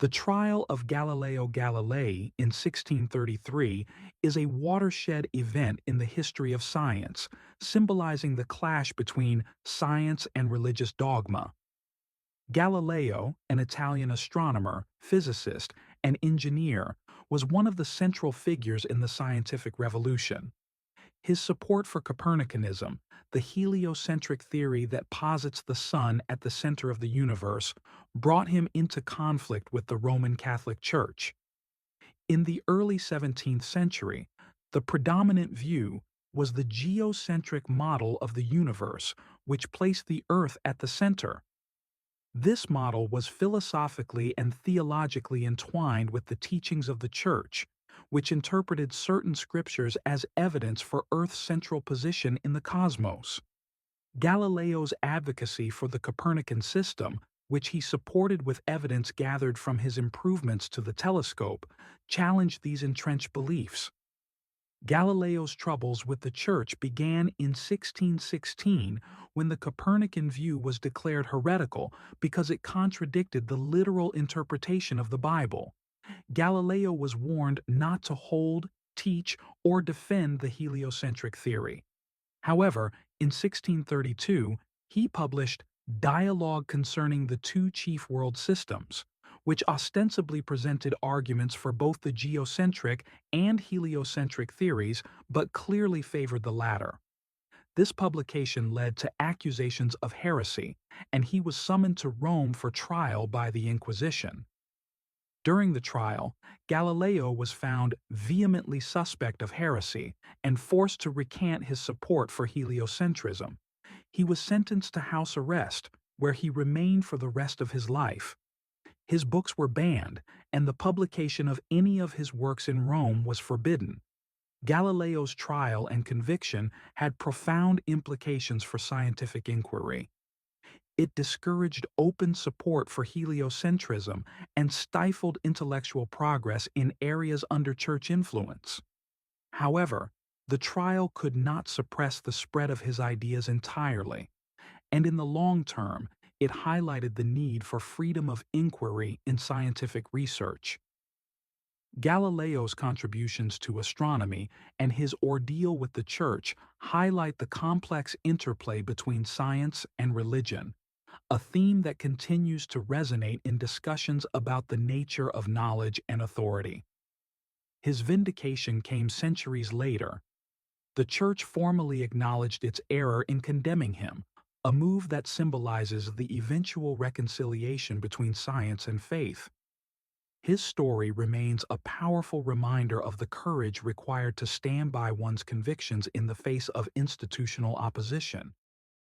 The trial of Galileo Galilei in 1633 is a watershed event in the history of science, symbolizing the clash between science and religious dogma. Galileo, an Italian astronomer, physicist, and engineer, was one of the central figures in the scientific revolution. His support for Copernicanism, the heliocentric theory that posits the sun at the center of the universe, brought him into conflict with the Roman Catholic Church. In the early 17th century, the predominant view was the geocentric model of the universe, which placed the Earth at the center. This model was philosophically and theologically entwined with the teachings of the Church, which interpreted certain scriptures as evidence for Earth's central position in the cosmos. Galileo's advocacy for the Copernican system, which he supported with evidence gathered from his improvements to the telescope, challenged these entrenched beliefs. Galileo's troubles with the Church began in 1616 when the Copernican view was declared heretical because it contradicted the literal interpretation of the Bible. Galileo was warned not to hold, teach, or defend the heliocentric theory. However, in 1632, he published Dialogue Concerning the Two Chief World Systems, which ostensibly presented arguments for both the geocentric and heliocentric theories but clearly favored the latter. This publication led to accusations of heresy, and he was summoned to Rome for trial by the Inquisition. During the trial, Galileo was found vehemently suspect of heresy and forced to recant his support for heliocentrism. He was sentenced to house arrest, where he remained for the rest of his life. His books were banned, and the publication of any of his works in Rome was forbidden. Galileo's trial and conviction had profound implications for scientific inquiry. It discouraged open support for heliocentrism and stifled intellectual progress in areas under church influence. However, the trial could not suppress the spread of his ideas entirely, and in the long term, it highlighted the need for freedom of inquiry in scientific research. Galileo's contributions to astronomy and his ordeal with the Church highlight the complex interplay between science and religion, a theme that continues to resonate in discussions about the nature of knowledge and authority. His vindication came centuries later. The Church formally acknowledged its error in condemning him, a move that symbolizes the eventual reconciliation between science and faith. His story remains a powerful reminder of the courage required to stand by one's convictions in the face of institutional opposition.